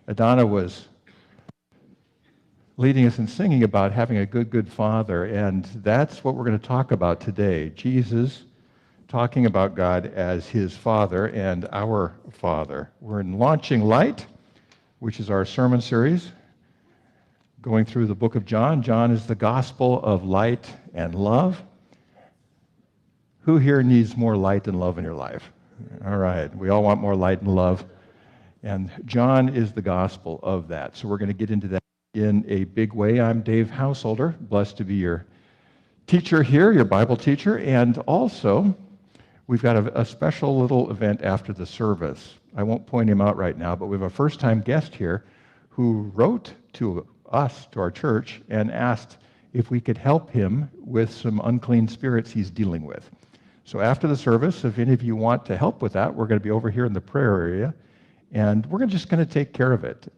Adana was leading us in singing about having a good father, and that's what we're going to talk about today. Jesus talking about God as his Father and our Father. We're in Launching Light, which is our sermon series, going through the book of John. John is the gospel of light and love. Who here needs more light and love in your life? All right, we all want more light and love. And John is the gospel of that. So we're going to get into that in a big way. I'm Dave Householder, blessed to be your teacher here, your Bible teacher. And also, we've got a special little event after the service. I won't point him out right now, but we have a first-time guest here who wrote to us, to our church, and asked if we could help him with some unclean spirits he's dealing with. So after the service, if any of you want to help with that, we're going to be over here in the prayer area, and we're just going to take care of it.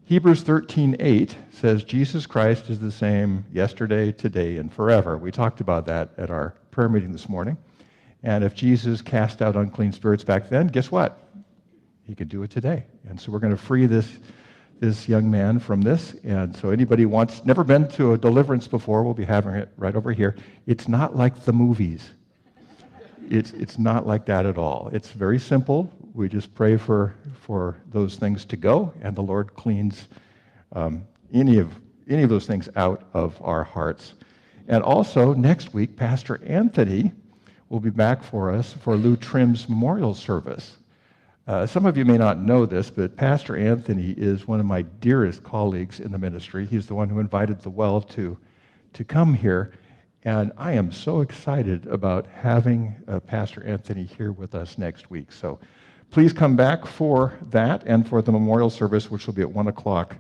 Hebrews 13:8 says, Jesus Christ is the same yesterday, today, and forever. We talked about that at our prayer meeting this morning. And if Jesus cast out unclean spirits back then, guess what? He could do it today. And so we're going to free this young man from this. And so anybody who wants, never been to a deliverance before, we'll be having it right over here. It's not like the movies. It's not like that at all. It's very simple. We just pray for those things to go, and the Lord cleans any of those things out of our hearts. And also, next week, Pastor Anthony will be back for us for Lou Trim's memorial service. Some of you may not know this, but Pastor Anthony is one of my dearest colleagues in the ministry. He's the one who invited the well to come here. And I am so excited about having Pastor Anthony here with us next week. So please come back for that and for the memorial service, which will be at 1 o'clock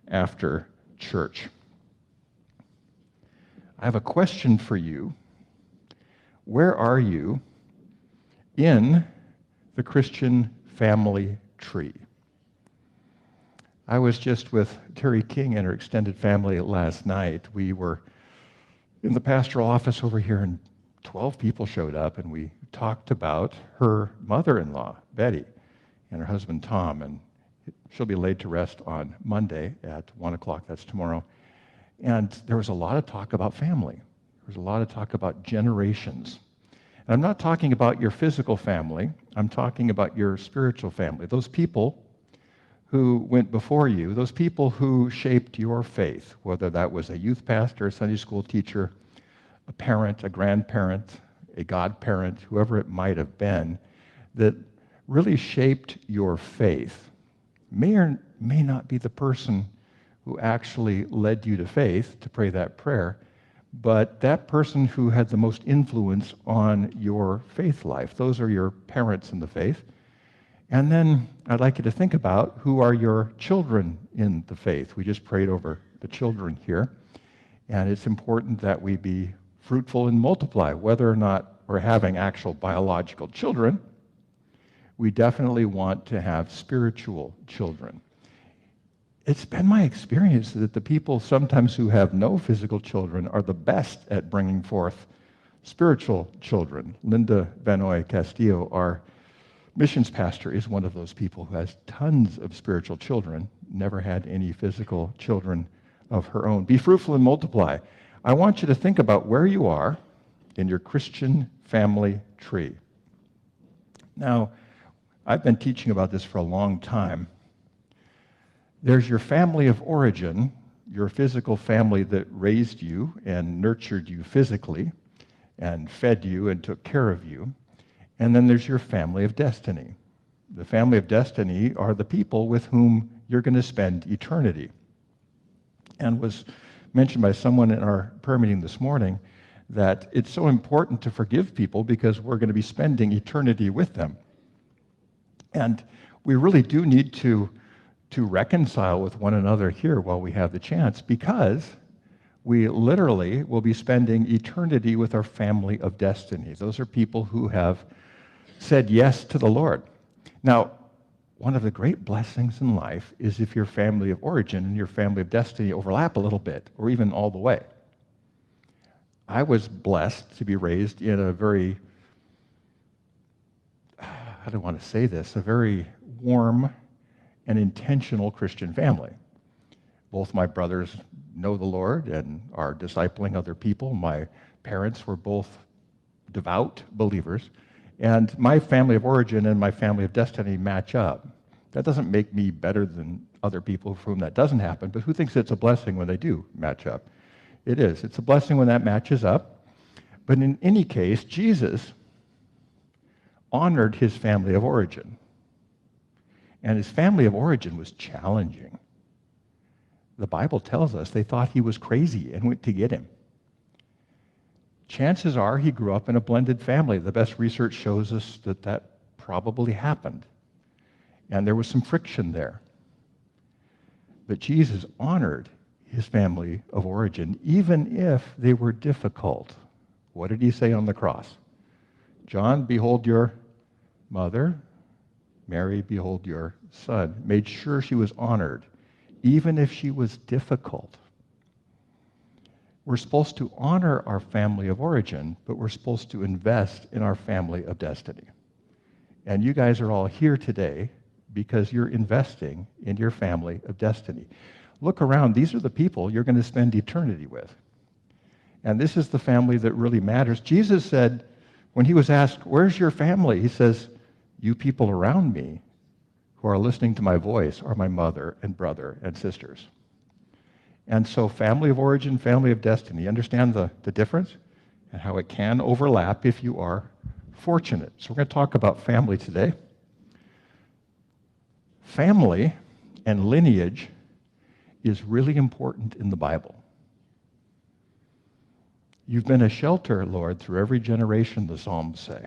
after church. I have a question for you. Where are you in the Christian family tree? I was just with Terry King and her extended family last night. We were in the pastoral office over here, and 12 people showed up, and we talked about her mother-in-law, Betty, and her husband, Tom, and she'll be laid to rest on Monday at 1 o'clock. That's tomorrow. And there was a lot of talk about family. There was a lot of talk about generations. And I'm not talking about your physical family. I'm talking about your spiritual family. Those people who went before you, those people who shaped your faith, whether that was a youth pastor, a Sunday school teacher, a parent, a grandparent, a godparent, whoever it might have been, that really shaped your faith, may or may not be the person who actually led you to faith to pray that prayer, but that person who had the most influence on your faith life. Those are your parents in the faith. And then I'd like you to think about who are your children in the faith. We just prayed over the children here. And it's important that we be fruitful and multiply. Whether or not we're having actual biological children, we definitely want to have spiritual children. It's been my experience that the people sometimes who have no physical children are the best at bringing forth spiritual children. Linda Benoy Castillo, our missions pastor, is one of those people who has tons of spiritual children, never had any physical children of her own. Be fruitful and multiply. I want you to think about where you are in your Christian family tree. Now, I've been teaching about this for a long time. There's your family of origin, your physical family that raised you and nurtured you physically and fed you and took care of you. And then there's your family of destiny. The family of destiny are the people with whom you're going to spend eternity. And was mentioned by someone in our prayer meeting this morning that it's so important to forgive people because we're going to be spending eternity with them. And we really do need to reconcile with one another here while we have the chance, because we literally will be spending eternity with our family of destiny. Those are people who have said yes to the Lord. Now, one of the great blessings in life is if your family of origin and your family of destiny overlap a little bit, or even all the way. I was blessed to be raised in a very, how do I want to say this, a very warm an intentional Christian family. Both my brothers know the Lord and are discipling other people. My parents were both devout believers. And my family of origin and my family of destiny match up. That doesn't make me better than other people for whom that doesn't happen, but who thinks it's a blessing when they do match up? It is. It's a blessing when that matches up. But in any case, Jesus honored his family of origin. And his family of origin was challenging. The Bible tells us they thought he was crazy and went to get him. Chances are he grew up in a blended family. The best research shows us that that probably happened. And there was some friction there. But Jesus honored his family of origin, even if they were difficult. What did he say on the cross? John, behold your mother. Mary, behold your son. Made sure she was honored, even if she was difficult. We're supposed to honor our family of origin, but we're supposed to invest in our family of destiny. And you guys are all here today because you're investing in your family of destiny. Look around. These are the people you're going to spend eternity with. And this is the family that really matters. Jesus said, when he was asked, where's your family? He says, you people around me who are listening to my voice are my mother and brother and sisters. And so family of origin, family of destiny, understand the difference and how it can overlap if you are fortunate. So we're going to talk about family today. Family and lineage is really important in the Bible. You've been a shelter, Lord, through every generation, the Psalms say.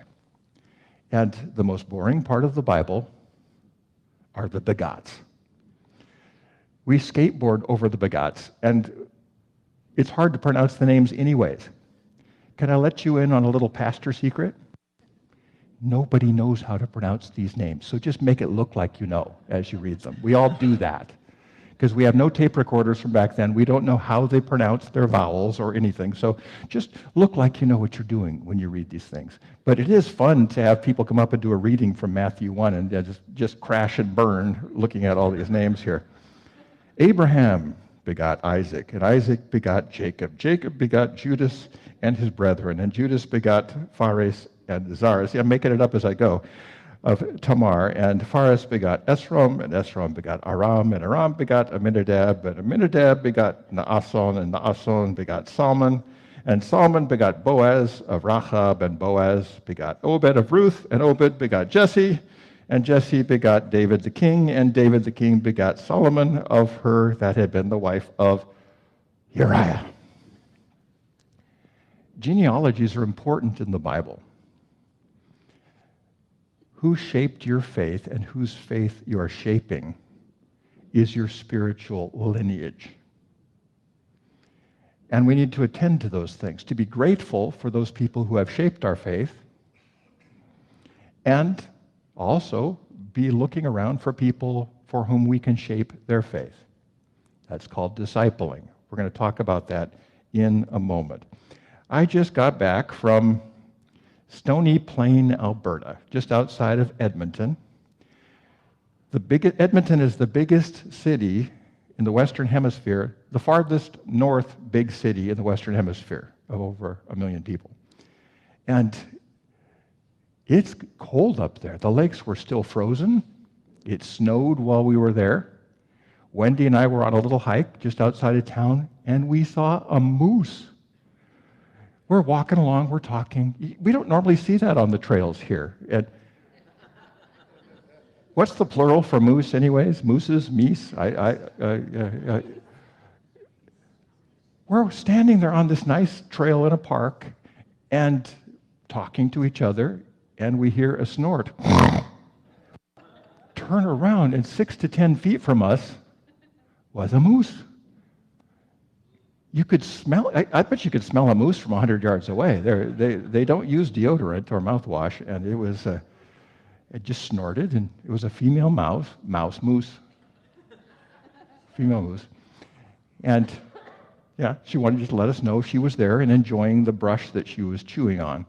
And the most boring part of the Bible are the begots. We skateboard over the begots, and it's hard to pronounce the names anyways. Can I let you in on a little pastor secret? Nobody knows how to pronounce these names, so just make it look like you know as you read them. We all do that, because we have no tape recorders from back then. We don't know how they pronounce their vowels or anything, so just look like you know what you're doing when you read these things. But it is fun to have people come up and do a reading from Matthew 1 and just crash and burn looking at all these names here. Abraham begot Isaac, and Isaac begot Jacob. Jacob begot Judas and his brethren, and Judas begot Phares and Zara. See, I'm making it up as I go. Of Tamar, and Phares begot Esrom, and Esrom begot Aram, and Aram begot Aminadab, and Aminadab begot Naason, and Naason begot Salmon, and Salmon begot Boaz of Rahab, and Boaz begot Obed of Ruth, and Obed begot Jesse, and Jesse begot David the king, and David the king begot Solomon of her that had been the wife of Uriah. Genealogies are important in the Bible. Who shaped your faith and whose faith you are shaping is your spiritual lineage. And we need to attend to those things, to be grateful for those people who have shaped our faith, and also be looking around for people for whom we can shape their faith. That's called discipling. We're going to talk about that in a moment. I just got back from Stony Plain, Alberta, just outside of Edmonton. Edmonton is the biggest city in the Western Hemisphere, the farthest north big city in the Western Hemisphere of over 1 million people. And it's cold up there. The lakes were still frozen. It snowed while we were there. Wendy and I were on a little hike just outside of town, and we saw a moose. We're walking along, we're talking. We don't normally see that on the trails here. What's the plural for moose anyways? Mooses, meese? We're standing there on this nice trail in a park and talking to each other, and we hear a snort. Turn around, and 6 to 10 feet from us was a moose. You could smell, I bet you could smell a moose from 100 yards away. They don't use deodorant or mouthwash, and it just snorted, and it was a female moose. Female moose. And yeah, she wanted to let us know she was there and enjoying the brush that she was chewing on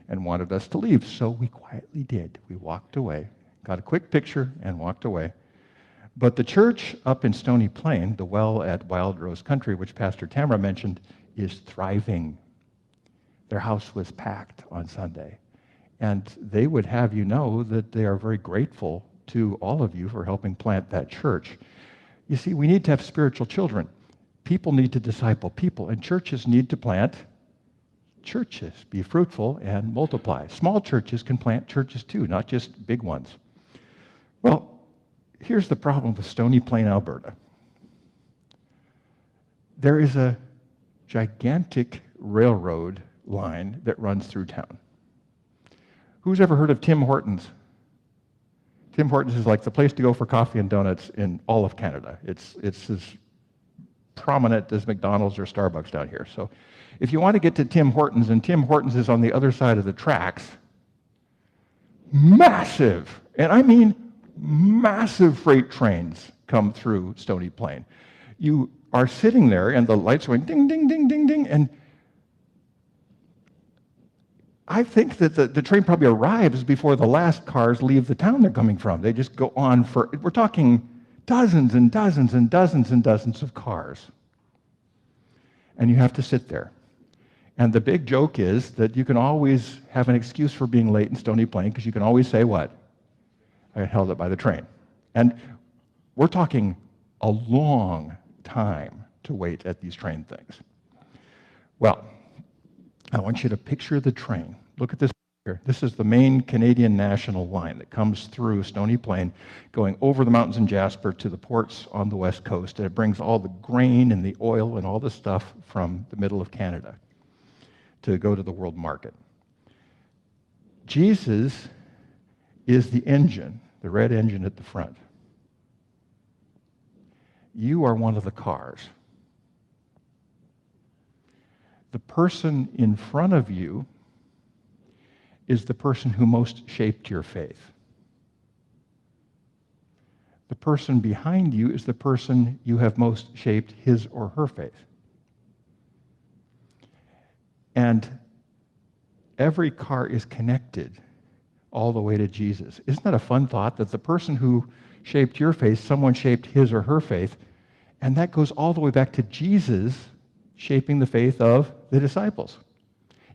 and wanted us to leave. So we quietly did. We walked away, got a quick picture, and walked away. But the church up in Stony Plain, the well at Wild Rose Country, which Pastor Tamara mentioned, is thriving. Their house was packed on Sunday. And they would have you know that they are very grateful to all of you for helping plant that church. You see, we need to have spiritual children. People need to disciple people, and churches need to plant churches, be fruitful and multiply. Small churches can plant churches too, not just big ones. Well, here's the problem with Stony Plain, Alberta. There is a gigantic railroad line that runs through town. Who's ever heard of Tim Hortons? Tim Hortons is like the place to go for coffee and donuts in all of Canada. It's as prominent as McDonald's or Starbucks down here. So if you want to get to Tim Hortons, and Tim Hortons is on the other side of the tracks, massive, and I mean massive freight trains come through Stony Plain. You are sitting there and the lights are going ding, ding, ding, ding, ding, and I think that the train probably arrives before the last cars leave the town they're coming from. They just go on for, we're talking dozens and dozens and dozens and dozens of cars. And you have to sit there. And the big joke is that you can always have an excuse for being late in Stony Plain because you can always say what? I got held up by the train. And we're talking a long time to wait at these train things. Well, I want you to picture the train. Look at this here. This is the main Canadian National line that comes through Stony Plain, going over the mountains in Jasper to the ports on the west coast. And it brings all the grain and the oil and all the stuff from the middle of Canada to go to the world market. Jesus is the engine, the red engine at the front. You are one of the cars. The person in front of you is the person who most shaped your faith. The person behind you is the person you have most shaped his or her faith. And every car is connected all the way to Jesus. Isn't that a fun thought, that the person who shaped your faith, someone shaped his or her faith, and that goes all the way back to Jesus shaping the faith of the disciples.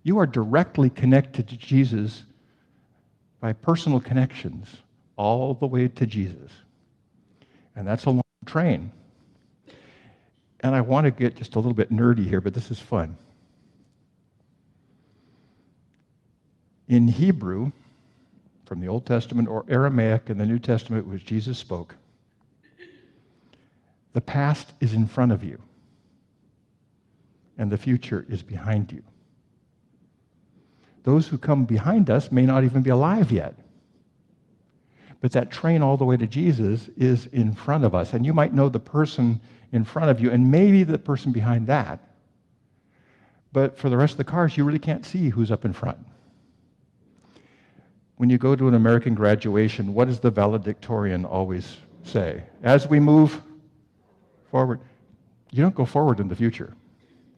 You are directly connected to Jesus by personal connections all the way to Jesus. And that's a long train. And I want to get just a little bit nerdy here, but this is fun. In Hebrew, from the Old Testament, or Aramaic in the New Testament, which Jesus spoke, the past is in front of you, and the future is behind you. Those who come behind us may not even be alive yet. But that train all the way to Jesus is in front of us. And you might know the person in front of you, and maybe the person behind that. But for the rest of the cars, you really can't see who's up in front. When you go to an American graduation, what does the valedictorian always say? As we move forward, you don't go forward in the future.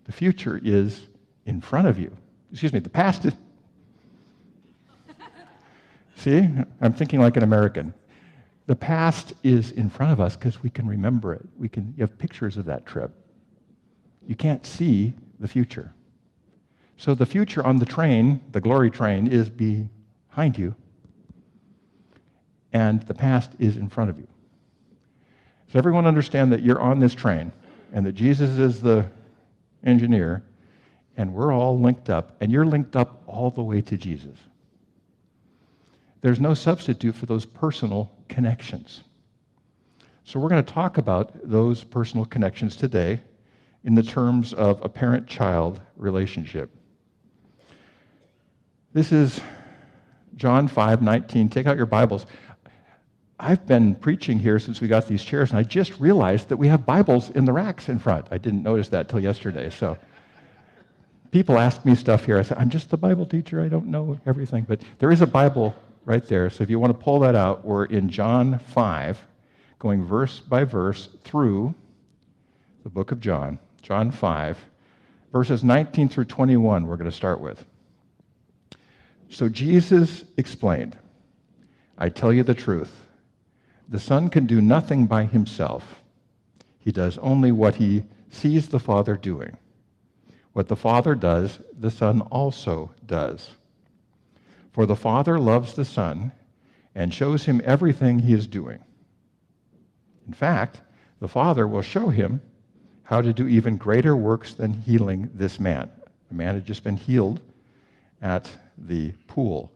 The future is in front of you. Excuse me, the past is... See, I'm thinking like an American. The past is in front of us because we can remember it. You have pictures of that trip. You can't see the future. So the future on the train, the glory train, is behind you, and the past is in front of you. Does everyone understand that you're on this train, and that Jesus is the engineer, and we're all linked up, and you're linked up all the way to Jesus? There's no substitute for those personal connections. So we're going to talk about those personal connections today in the terms of a parent-child relationship. This is John 5:19. Take out your Bibles. I've been preaching here since we got these chairs, and I just realized that we have Bibles in the racks in front. I didn't notice that till yesterday. So people ask me stuff here. I say, I'm just the Bible teacher. I don't know everything. But there is a Bible right there. So if you want to pull that out, we're in John 5, going verse by verse through the book of John. John 5, verses 19 through 21 we're going to start with. So Jesus explained, I tell you the truth. The Son can do nothing by himself. He does only what he sees the Father doing. What the Father does, the Son also does. For the Father loves the Son and shows him everything he is doing. In fact, the Father will show him how to do even greater works than healing this man. The man had just been healed at the pool.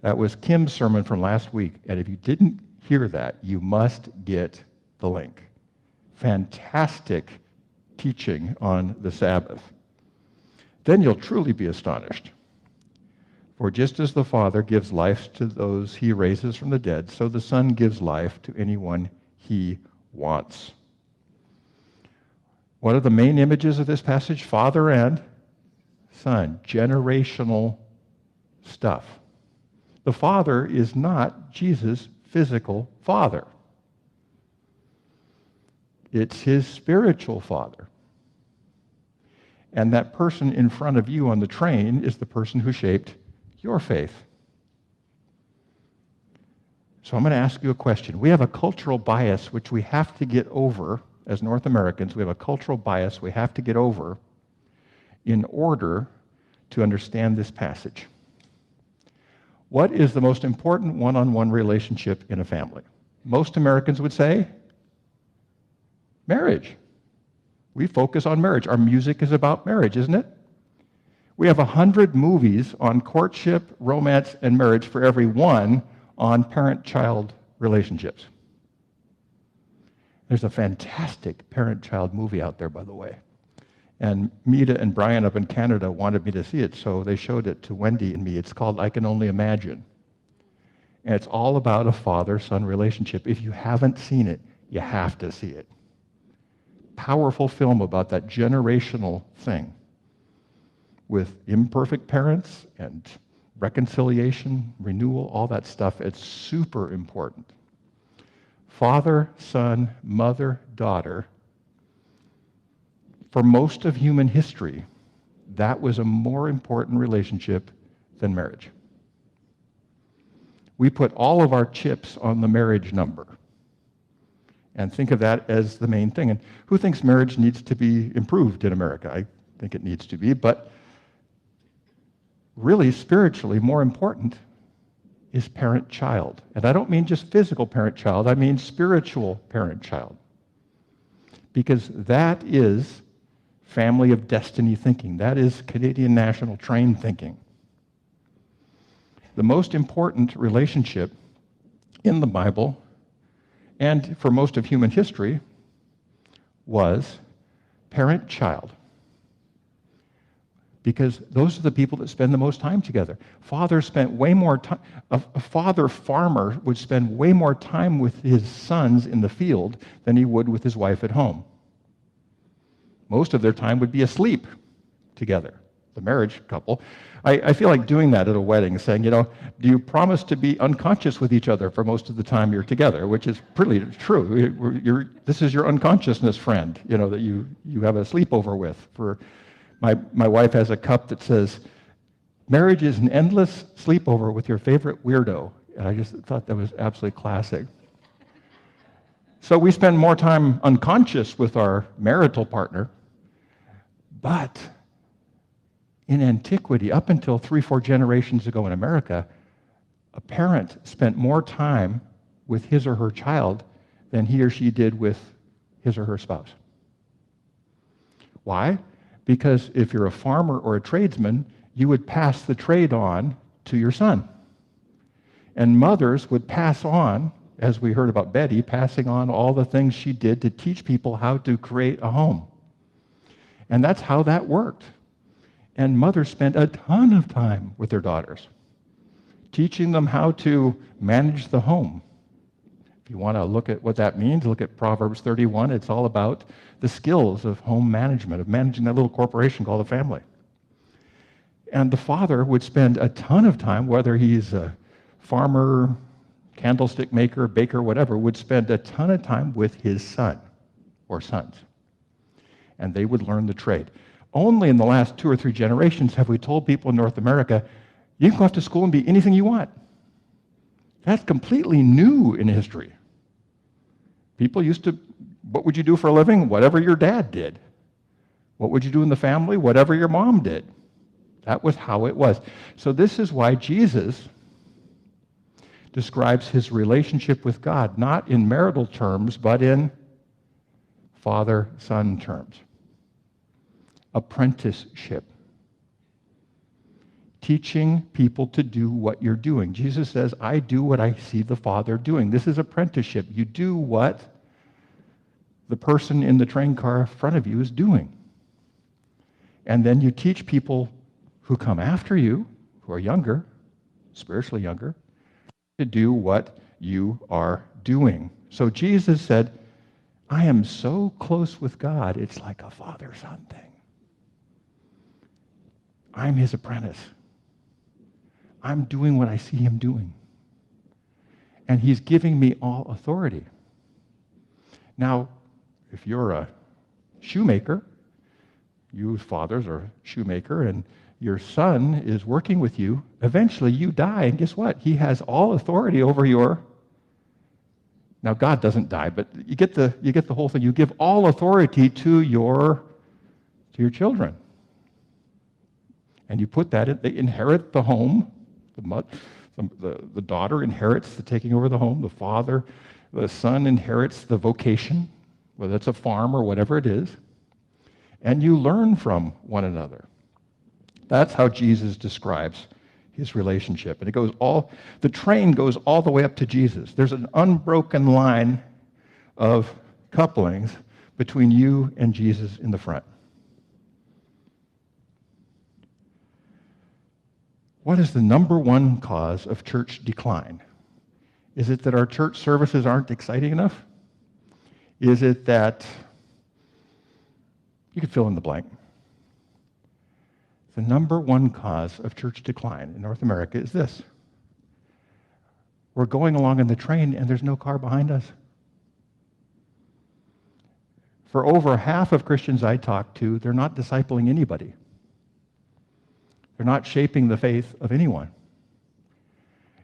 That was Kim's sermon from last week, and if you didn't hear that, you must get the link. Fantastic teaching on the Sabbath. Then you'll truly be astonished. For just as the Father gives life to those he raises from the dead, so the Son gives life to anyone he wants. What are the main images of this passage? Father and Son. Generational stuff. The Father is not Jesus' physical father. It's his spiritual father. And that person in front of you on the train is the person who shaped your faith. So I'm going to ask you a question. We have a cultural bias which we have to get over as North Americans. We have a cultural bias we have to get over in order to understand this passage. What is the most important one-on-one relationship in a family? Most Americans would say marriage. We focus on marriage. Our music is about marriage, isn't it? We have 100 movies on courtship, romance, and marriage for every one on parent-child relationships. There's a fantastic parent-child movie out there, by the way. And Mita and Brian up in Canada wanted me to see it, so they showed it to Wendy and me. It's called I Can Only Imagine. And it's all about a father-son relationship. If you haven't seen it, you have to see it. Powerful film about that generational thing with imperfect parents and reconciliation, renewal, all that stuff. It's super important. Father, son, mother, daughter. For most of human history, that was a more important relationship than marriage. We put all of our chips on the marriage number and think of that as the main thing. And who thinks marriage needs to be improved in America? I think it needs to be, but really spiritually more important is parent-child. And I don't mean just physical parent-child, I mean spiritual parent-child. Because that is family of destiny thinking. That is Canadian National Train thinking. The most important relationship in the Bible and for most of human history was parent-child. Because those are the people that spend the most time together. Fathers spent way more time, a father farmer would spend way more time with his sons in the field than he would with his wife at home. Most of their time would be asleep together, the marriage couple. I feel like doing that at a wedding, saying, do you promise to be unconscious with each other for most of the time you're together, which is pretty true. This is your unconsciousness friend, that you have a sleepover with. My wife has a cup that says, marriage is an endless sleepover with your favorite weirdo. And I just thought that was absolutely classic. So we spend more time unconscious with our marital partner, but in antiquity, up until 3-4 generations ago in America, a parent spent more time with his or her child than he or she did with his or her spouse. Why? Because if you're a farmer or a tradesman, you would pass the trade on to your son. And mothers would pass on, as we heard about Betty, passing on all the things she did to teach people how to create a home. And that's how that worked. And mothers spent a ton of time with their daughters, teaching them how to manage the home. If you want to look at what that means, look at Proverbs 31. It's all about the skills of home management, of managing that little corporation called a family. And the father would spend a ton of time, whether he's a farmer, candlestick maker, baker, whatever, would spend a ton of time with his son or sons. And they would learn the trade. Only in the last 2 or 3 generations have we told people in North America, you can go off to school and be anything you want. That's completely new in history. People used to, what would you do for a living? Whatever your dad did. What would you do in the family? Whatever your mom did. That was how it was. So this is why Jesus describes his relationship with God, not in marital terms, but in father-son terms. Apprenticeship. Teaching people to do what you're doing. Jesus says, I do what I see the Father doing. This is apprenticeship. You do what the person in the train car in front of you is doing. And then you teach people who come after you, who are younger, spiritually younger, to do what you are doing. So Jesus said, I am so close with God, it's like a father-son thing. I'm his apprentice. I'm doing what I see him doing. And he's giving me all authority. Now, if you're a shoemaker, you fathers are a shoemaker, and your son is working with you, eventually you die, and guess what? He has all authority over your... Now, God doesn't die, but you get the whole thing. You give all authority to your children. And you put that in, they inherit the home. The daughter inherits the taking over the home. The son inherits the vocation, whether it's a farm or whatever it is. And you learn from one another. That's how Jesus describes his relationship. And the train goes all the way up to Jesus. There's an unbroken line of couplings between you and Jesus in the front. What is the number one cause of church decline? Is it that our church services aren't exciting enough? Is it that, you could fill in the blank. The number one cause of church decline in North America is this. We're going along in the train and there's no car behind us. For over half of Christians I talk to, they're not discipling anybody. They're not shaping the faith of anyone.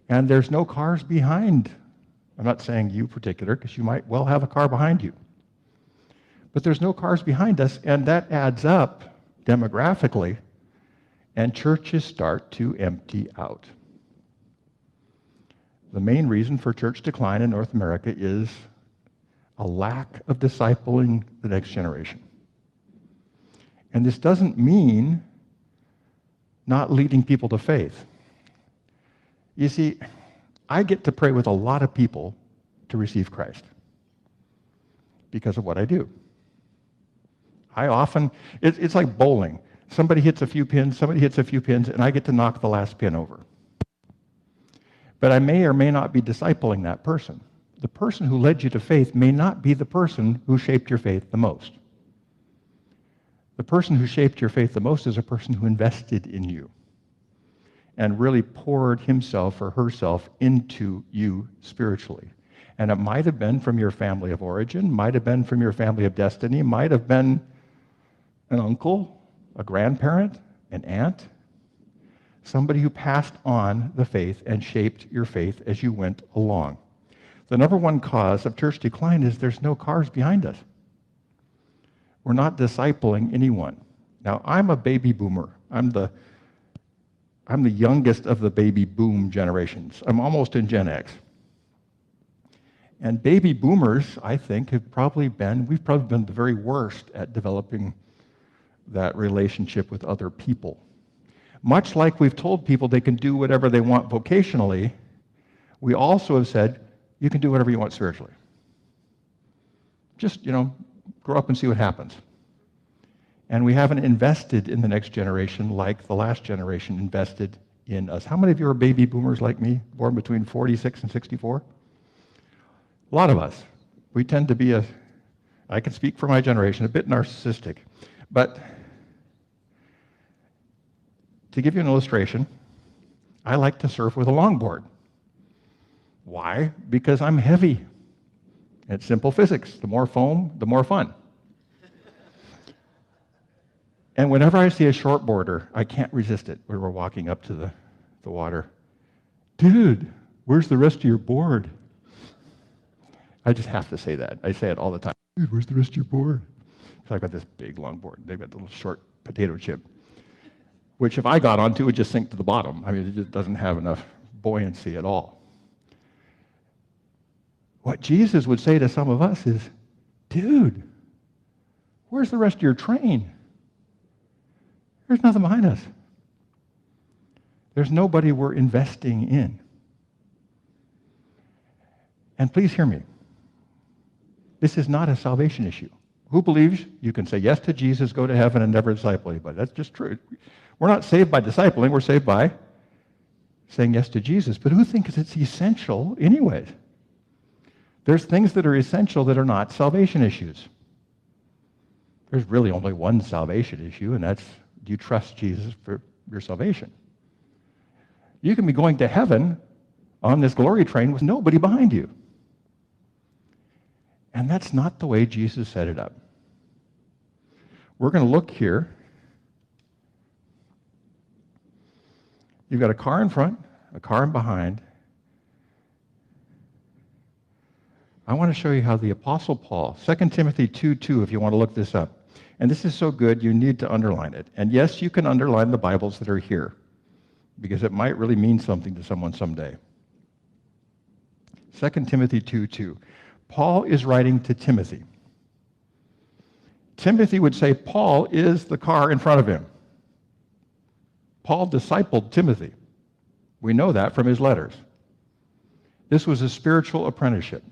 And there's no cars behind. I'm not saying you particular, because you might well have a car behind you. But there's no cars behind us, and that adds up demographically, and churches start to empty out. The main reason for church decline in North America is a lack of discipling the next generation. And this doesn't mean not leading people to faith. You see, I get to pray with a lot of people to receive Christ because of what I do. It's like bowling. Somebody hits a few pins, and I get to knock the last pin over. But I may or may not be discipling that person. The person who led you to faith may not be the person who shaped your faith the most. The person who shaped your faith the most is a person who invested in you and really poured himself or herself into you spiritually. And it might have been from your family of origin, might have been from your family of destiny, might have been an uncle, a grandparent, an aunt, somebody who passed on the faith and shaped your faith as you went along. The number one cause of church decline is there's no cars behind us. We're not discipling anyone. Now, I'm a baby boomer. I'm the youngest of the baby boom generations. I'm almost in Gen X. And baby boomers, I think, we've probably been the very worst at developing that relationship with other people. Much like we've told people they can do whatever they want vocationally, we also have said, you can do whatever you want spiritually. Just, grow up and see what happens. And we haven't invested in the next generation like the last generation invested in us. How many of you are baby boomers like me, born between 46 and 64? A lot of us. We tend to be I can speak for my generation, a bit narcissistic. But to give you an illustration, I like to surf with a longboard. Why? Because I'm heavy. It's simple physics. The more foam, the more fun. And whenever I see a shortboarder, I can't resist it. We were walking up to the water. Dude, where's the rest of your board? I just have to say that. I say it all the time. Dude, where's the rest of your board? So I've got this big, long board. They've got the little short potato chip, which if I got onto, it would just sink to the bottom. I mean, it just doesn't have enough buoyancy at all. What Jesus would say to some of us is, dude, where's the rest of your train? There's nothing behind us. There's nobody we're investing in. And please hear me. This is not a salvation issue. Who believes you can say yes to Jesus, go to heaven, and never disciple anybody? That's just true. We're not saved by discipling. We're saved by saying yes to Jesus. But who thinks it's essential anyways? There's things that are essential that are not salvation issues. There's really only one salvation issue, and that's, do you trust Jesus for your salvation? You can be going to heaven on this glory train with nobody behind you. And that's not the way Jesus set it up. We're going to look here. You've got a car in front, a car in behind. I want to show you how the Apostle Paul, 2 Timothy 2:2, if you want to look this up. And this is so good, you need to underline it. And yes, you can underline the Bibles that are here, because it might really mean something to someone someday. 2 Timothy 2:2. Paul is writing to Timothy. Timothy would say Paul is the car in front of him. Paul discipled Timothy. We know that from his letters. This was a spiritual apprenticeship.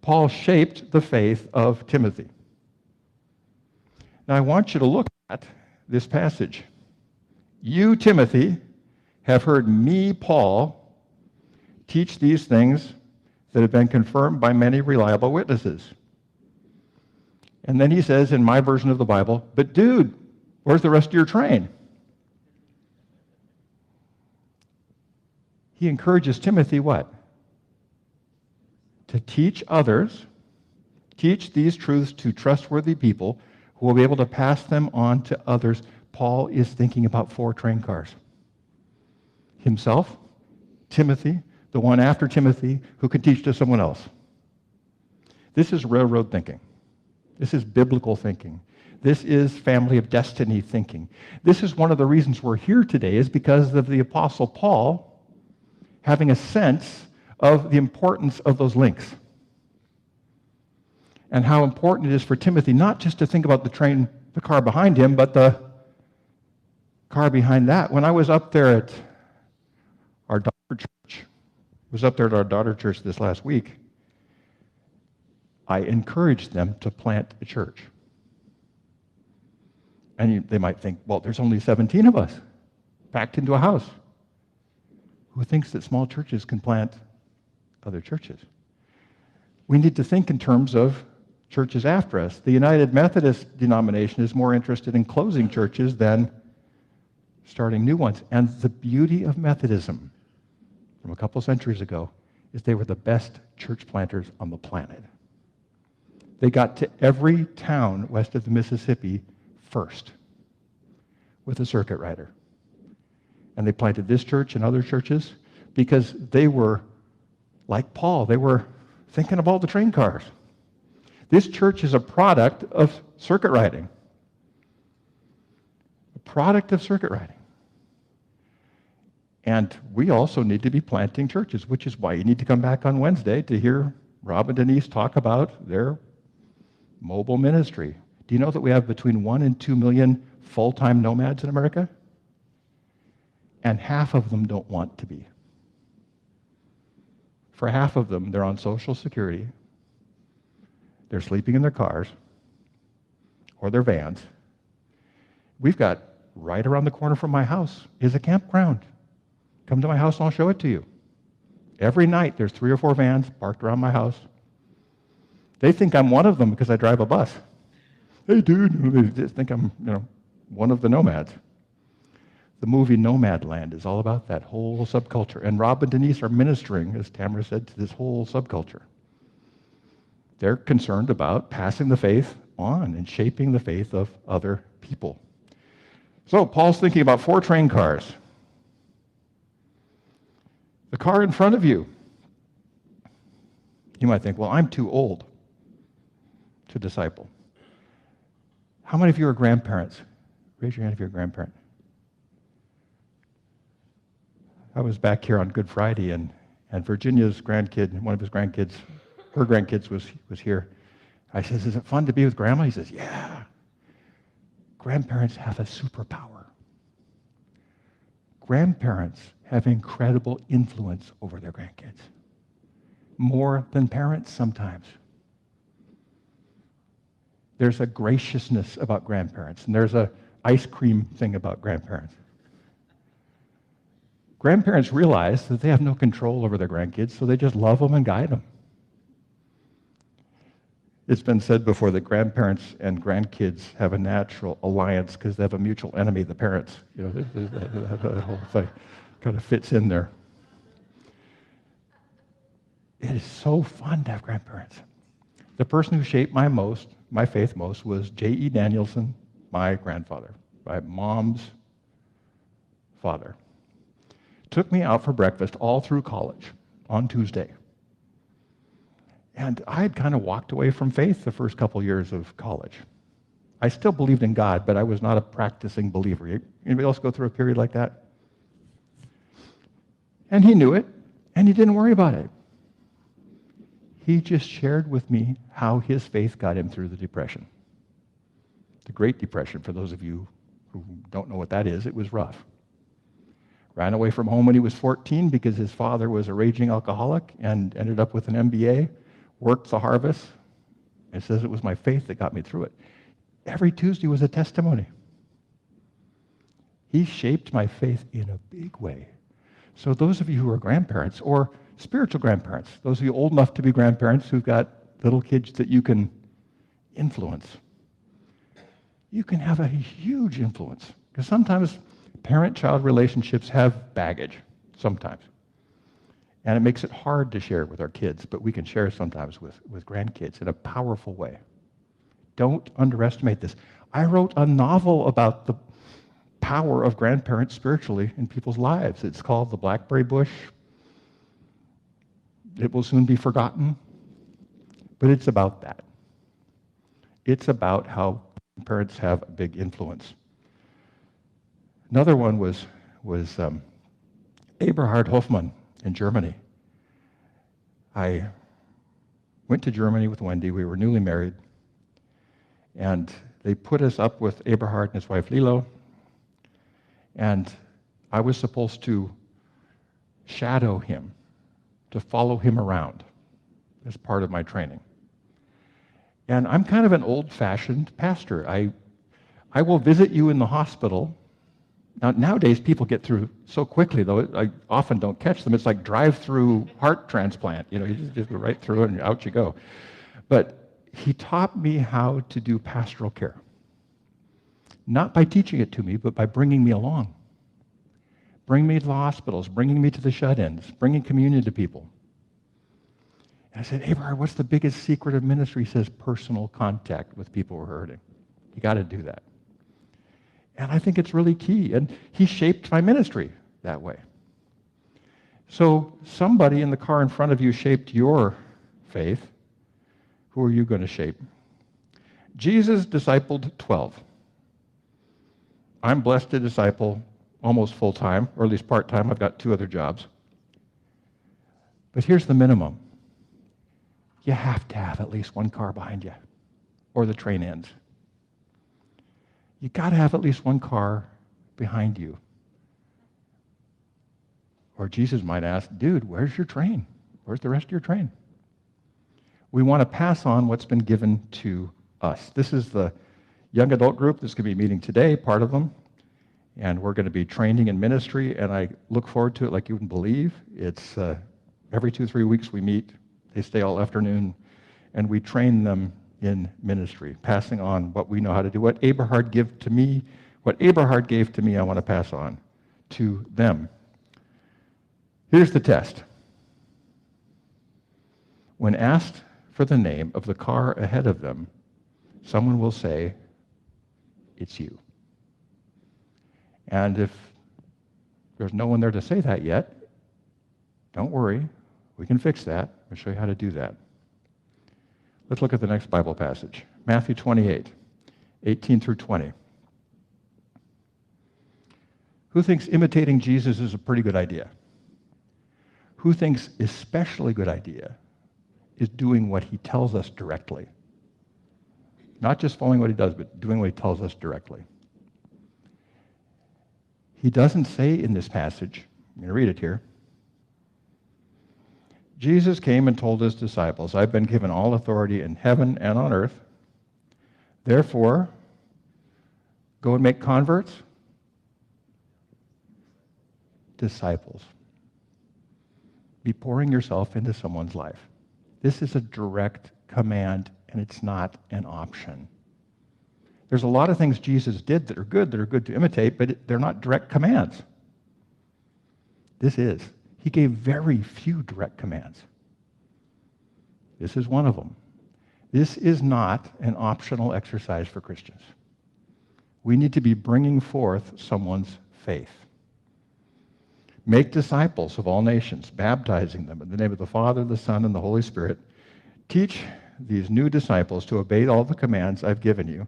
Paul shaped the faith of Timothy. Now I want you to look at this passage. You, Timothy, have heard me, Paul, teach these things that have been confirmed by many reliable witnesses. And then he says in my version of the Bible, but dude, where's the rest of your train? He encourages Timothy what? To teach others, teach these truths to trustworthy people who will be able to pass them on to others. Paul is thinking about 4 train cars. Himself, Timothy, the one after Timothy, who could teach to someone else. This is railroad thinking. This is biblical thinking. This is family of destiny thinking. This is one of the reasons we're here today, is because of the Apostle Paul having a sense of the importance of those links. And how important it is for Timothy not just to think about the train, the car behind him, but the car behind that. When I was up there at our daughter church, this last week, I encouraged them to plant a church. And they might think, well, there's only 17 of us packed into a house. Who thinks that small churches can plant other churches? We need to think in terms of churches after us. The United Methodist denomination is more interested in closing churches than starting new ones. And the beauty of Methodism from a couple centuries ago is they were the best church planters on the planet. They got to every town west of the Mississippi first with a circuit rider. And they planted this church and other churches because they were, like Paul, they were thinking of all the train cars. This church is a product of circuit riding. A product of circuit riding. And we also need to be planting churches, which is why you need to come back on Wednesday to hear Rob and Denise talk about their mobile ministry. Do you know that we have between 1 and 2 million full-time nomads in America? And half of them don't want to be. For half of them, they're on Social Security. They're sleeping in their cars or their vans. We've got right around the corner from my house is a campground. Come to my house and I'll show it to you. Every night there's 3 or 4 vans parked around my house. They think I'm one of them because I drive a bus. Hey, dude, they just think I'm, one of the nomads. The movie Nomadland is all about that whole subculture. And Rob and Denise are ministering, as Tamara said, to this whole subculture. They're concerned about passing the faith on and shaping the faith of other people. So Paul's thinking about 4 train cars. The car in front of you You might think, well, I'm too old to disciple. How many of you are grandparents? Raise your hand if you're a grandparent. I was back here on Good Friday, and Virginia's grandkid, one of his grandkids, her grandkids was here. I says, is it fun to be with Grandma? He says, yeah. Grandparents have a superpower. Grandparents have incredible influence over their grandkids. More than parents sometimes. There's a graciousness about grandparents, and there's a ice cream thing about grandparents. Grandparents realize that they have no control over their grandkids, so they just love them and guide them. It's been said before that grandparents and grandkids have a natural alliance because they have a mutual enemy, the parents. You know, that whole thing kind of fits in there. It is so fun to have grandparents. The person who shaped my faith most, was J.E. Danielson, my grandfather, my mom's father. Took me out for breakfast all through college on Tuesday. And I had kind of walked away from faith the first couple years of college. I still believed in God, but I was not a practicing believer. Anybody else go through a period like that? And he knew it, and he didn't worry about it. He just shared with me how his faith got him through the Depression. The Great Depression, for those of you who don't know what that is, it was rough. Ran away from home when he was 14 because his father was a raging alcoholic and ended up with an MBA, worked the harvest. It says it was my faith that got me through it. Every Tuesday was a testimony. He shaped my faith in a big way. So those of you who are grandparents or spiritual grandparents, those of you old enough to be grandparents who've got little kids that you can influence, you can have a huge influence. Because sometimes parent-child relationships have baggage, sometimes. And it makes it hard to share with our kids, but we can share sometimes with grandkids in a powerful way. Don't underestimate this. I wrote a novel about the power of grandparents spiritually in people's lives. It's called The Blackberry Bush. It will soon be forgotten, but it's about that. It's about how parents have a big influence. Another one was Eberhard Hofmann in Germany. I went to Germany with Wendy. We were newly married, and they put us up with Eberhard and his wife Lilo, and I was supposed to shadow him, to follow him around as part of my training. And I'm kind of an old-fashioned pastor. I will visit you in the hospital. Now, nowadays, people get through so quickly, though, I often don't catch them. It's like drive-through heart transplant. You know, you just go right through it and out you go. But he taught me how to do pastoral care. Not by teaching it to me, but by bringing me along. Bring me to the hospitals, bringing me to the shut-ins, bringing communion to people. And I said, Abraham, what's the biggest secret of ministry? He says, personal contact with people who are hurting. You got to do that. And I think it's really key. And he shaped my ministry that way. So somebody in the car in front of you shaped your faith. Who are you going to shape? Jesus discipled 12. I'm blessed to disciple almost full-time, or at least part-time. I've got 2 other jobs. But here's the minimum. You have to have at least 1 car behind you, or the train ends. You got to have at least 1 car behind you. Or Jesus might ask, dude, where's your train? Where's the rest of your train? We want to pass on what's been given to us. This is the young adult group that's going to be meeting today, part of them. And we're going to be training in ministry, and I look forward to it like you wouldn't believe. It's every 2-3 weeks we meet. They stay all afternoon, and we train them in ministry, passing on what we know how to do. What Eberhard gave to me, I want to pass on to them. Here's the test. When asked for the name of the car ahead of them, someone will say, it's you. And if there's no one there to say that yet, don't worry. We can fix that. I'll show you how to do that. Let's look at the next Bible passage. Matthew 28, 18 through 20. Who thinks imitating Jesus is a pretty good idea? Who thinks especially good idea is doing what he tells us directly? Not just following what he does, but doing what he tells us directly. He doesn't say in this passage, I'm going to read it here. Jesus came and told his disciples, I've been given all authority in heaven and on earth. Therefore, go and make converts, disciples. Be pouring yourself into someone's life. This is a direct command, and it's not an option. There's a lot of things Jesus did that are good to imitate, but they're not direct commands. This is. He gave very few direct commands. This is one of them. This is not an optional exercise for Christians. We need to be bringing forth someone's faith. Make disciples of all nations, baptizing them in the name of the Father, the Son, and the Holy Spirit. Teach these new disciples to obey all the commands I've given you.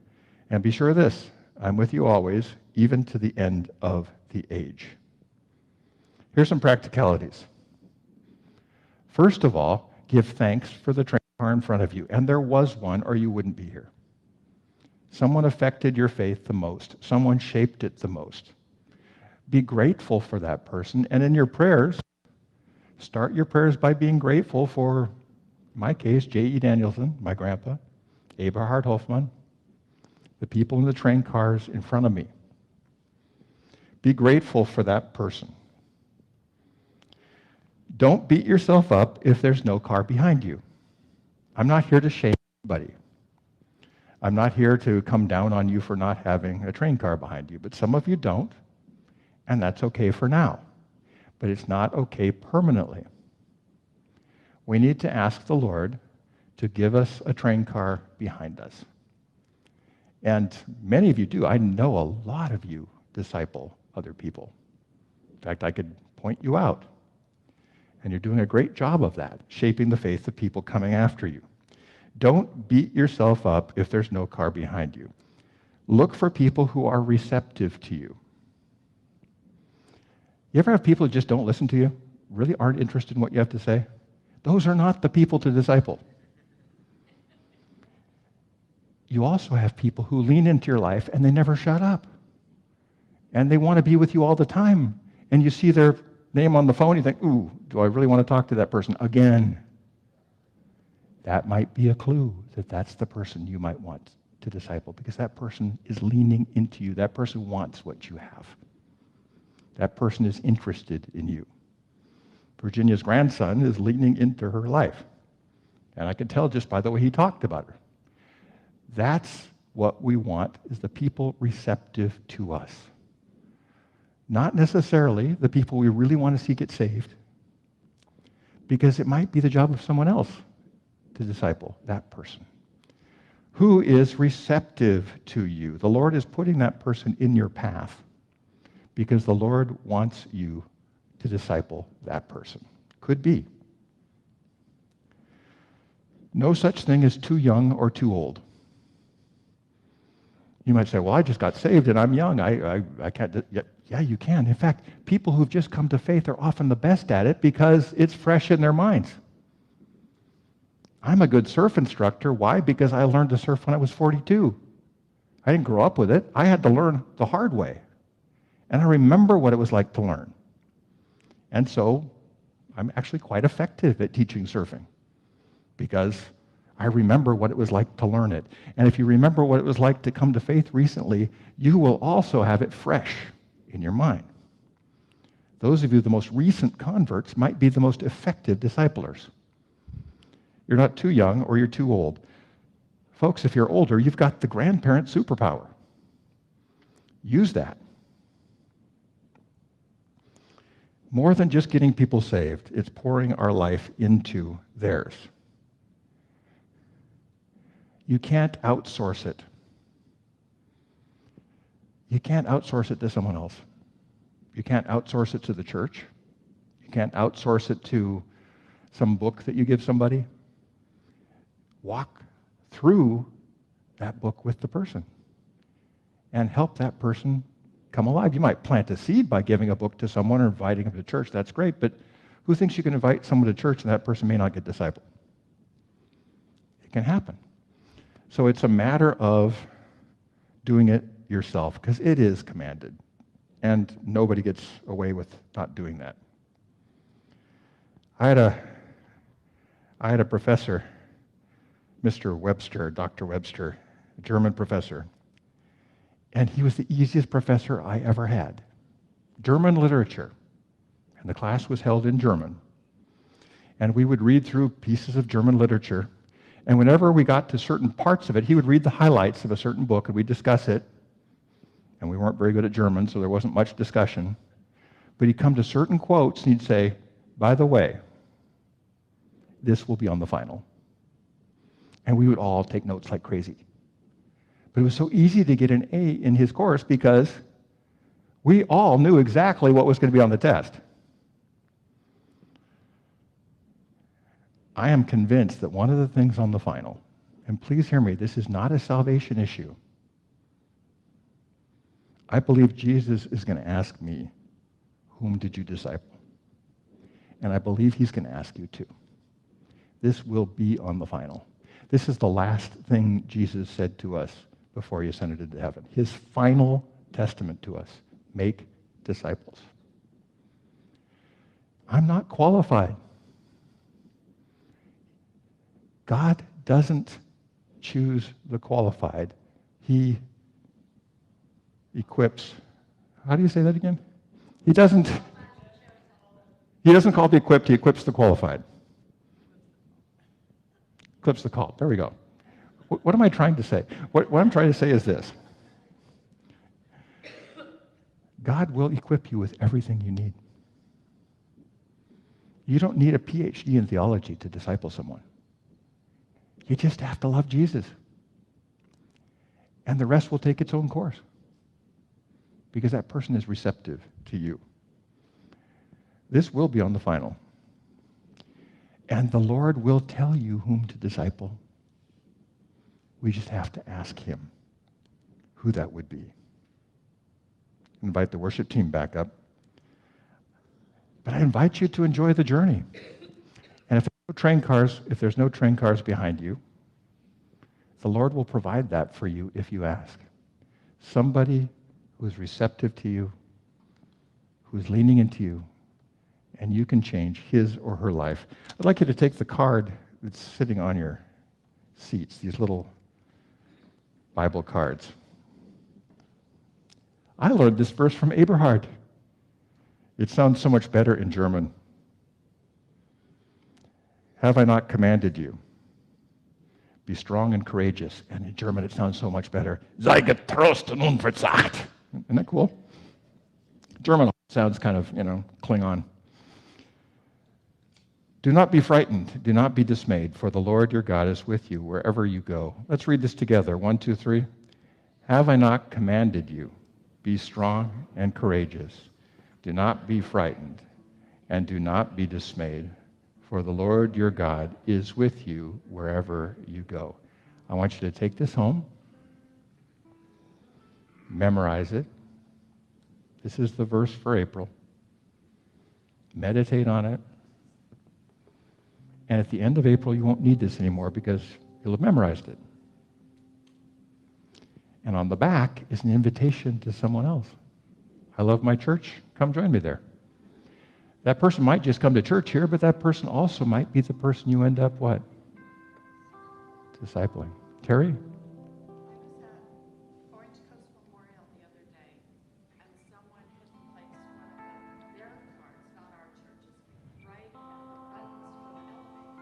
And be sure of this, I'm with you always, even to the end of the age. Here's some practicalities. First of all, give thanks for the train car in front of you. And there was one, or you wouldn't be here. Someone affected your faith the most. Someone shaped it the most. Be grateful for that person. And in your prayers, start your prayers by being grateful for, in my case, J.E. Danielson, my grandpa, Eberhard Hofmann, the people in the train cars in front of me. Be grateful for that person. Don't beat yourself up if there's no car behind you. I'm not here to shame anybody. I'm not here to come down on you for not having a train car behind you, but some of you don't, and that's okay for now. But it's not okay permanently. We need to ask the Lord to give us a train car behind us. And many of you do. I know a lot of you disciple other people. In fact, I could point you out. And you're doing a great job of that, shaping the faith of people coming after you. Don't beat yourself up if there's no car behind you. Look for people who are receptive to you. You ever have people who just don't listen to you, really aren't interested in what you have to say? Those are not the people to disciple. You also have people who lean into your life and they never shut up. And they want to be with you all the time. And you see their name on the phone, you think, ooh, do I really want to talk to that person again? That might be a clue that that's the person you might want to disciple, because that person is leaning into you. That person wants what you have. That person is interested in you. Virginia's grandson is leaning into her life. And I could tell just by the way he talked about her. That's what we want, is the people receptive to us. Not necessarily the people we really want to see get saved, because it might be the job of someone else to disciple that person. Who is receptive to you? The Lord is putting that person in your path because the Lord wants you to disciple that person. Could be. No such thing as too young or too old. You might say, well, I just got saved and I'm young. I can't. Yeah, you can. In fact, people who've just come to faith are often the best at it because it's fresh in their minds. I'm a good surf instructor. Why? Because I learned to surf when I was 42. I didn't grow up with it. I had to learn the hard way. And I remember what it was like to learn. And so I'm actually quite effective at teaching surfing because I remember what it was like to learn it. And if you remember what it was like to come to faith recently, you will also have it fresh in your mind. Those of you, the most recent converts, might be the most effective disciplers. You're not too young or you're too old. Folks, if you're older, you've got the grandparent superpower. Use that. More than just getting people saved, it's pouring our life into theirs. You can't outsource it. You can't outsource it to someone else. You can't outsource it to the church. You can't outsource it to some book that you give somebody. Walk through that book with the person and help that person come alive. You might plant a seed by giving a book to someone or inviting them to church. That's great, but who thinks you can invite someone to church and that person may not get discipled? It can happen. So it's a matter of doing it yourself, because it is commanded, and nobody gets away with not doing that. I had a professor, Mr. Webster, Dr. Webster, a German professor, and he was the easiest professor I ever had. German literature, and the class was held in German, and we would read through pieces of German literature, and whenever we got to certain parts of it, he would read the highlights of a certain book, and we'd discuss it, and we weren't very good at German, so there wasn't much discussion, but he'd come to certain quotes, and he'd say, by the way, this will be on the final. And we would all take notes like crazy. But it was so easy to get an A in his course because we all knew exactly what was going to be on the test. I am convinced that one of the things on the final, and please hear me, this is not a salvation issue. I believe Jesus is going to ask me, whom did you disciple? And I believe he's going to ask you too. This will be on the final. This is the last thing Jesus said to us before he ascended into heaven. His final testament to us: make disciples. I'm not qualified. God doesn't choose the qualified. He equips. How do you say that again? He doesn't call the equipped, he equips the qualified. Equips the called. There we go. What am I trying to say? What I'm trying to say is this. God will equip you with everything you need. You don't need a PhD in theology to disciple someone. You just have to love Jesus. And the rest will take its own course, because that person is receptive to you. This will be on the final. And the Lord will tell you whom to disciple. We just have to ask him who that would be. Invite the worship team back up. But I invite you to enjoy the journey. And if there's no train cars behind you, the Lord will provide that for you if you ask. Somebody who is receptive to you, who is leaning into you, and you can change his or her life. I'd like you to take the card that's sitting on your seats, these little Bible cards. I learned this verse from Eberhard. It sounds so much better in German. Have I not commanded you? Be strong and courageous. And in German, it sounds so much better. Sei getrost und unverzagt. Isn't that cool? German sounds kind of, Klingon. Do not be frightened. Do not be dismayed, for the Lord your God is with you wherever you go. Let's read this together. 1, 2, 3. Have I not commanded you? Be strong and courageous. Do not be frightened, and do not be dismayed, for the Lord your God is with you wherever you go. I want you to take this home, memorize it. This is the verse for April. Meditate on it. And at the end of April, you won't need this anymore because you'll have memorized it. And on the back is an invitation to someone else. I love my church. Come join me there. That person might just come to church here, but that person also might be the person you end up what? Discipling. Terry?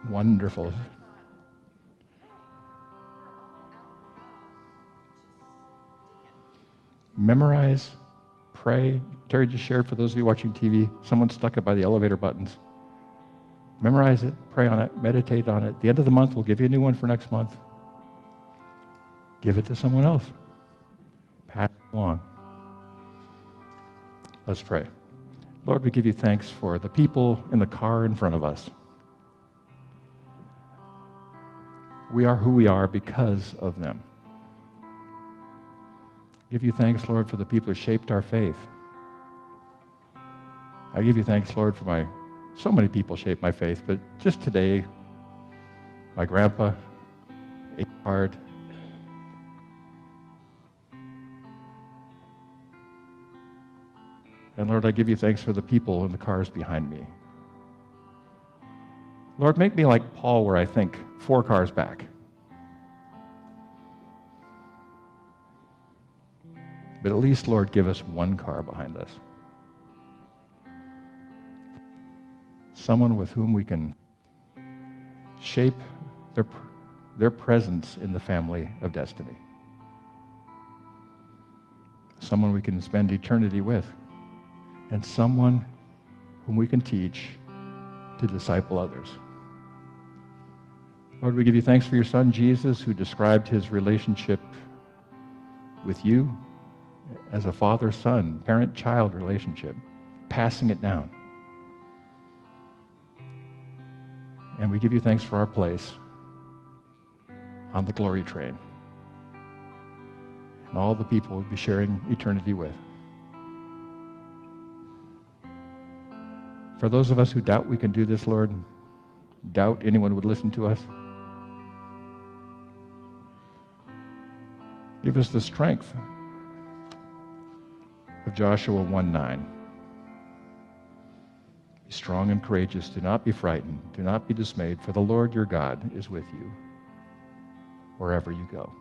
Wonderful. Memorize, pray. Terry just shared, for those of you watching TV, someone stuck it by the elevator buttons. Memorize it, pray on it, meditate on it. At the end of the month, we'll give you a new one for next month. Give it to someone else. Pass it along. Let's pray. Lord, we give you thanks for the people in the car in front of us. We are who we are because of them. Give you thanks, Lord, for the people who shaped our faith. I give you thanks, Lord, for so many people shaped my faith, but just today, my grandpa, hard. And Lord, I give you thanks for the people in the cars behind me. Lord, make me like Paul, where I think 4 cars back. But at least, Lord, give us 1 car behind us. Someone with whom we can shape their presence in the family of destiny. Someone we can spend eternity with. And someone whom we can teach to disciple others. Lord, we give you thanks for your Son, Jesus, who described his relationship with you as a father-son, parent-child relationship, passing it down. And we give you thanks for our place on the glory train and all the people we'll be sharing eternity with. For those of us who doubt we can do this, Lord, doubt anyone would listen to us, give us the strength of Joshua 1:9. Be strong and courageous. Do not be frightened. Do not be dismayed, for the Lord your God is with you wherever you go.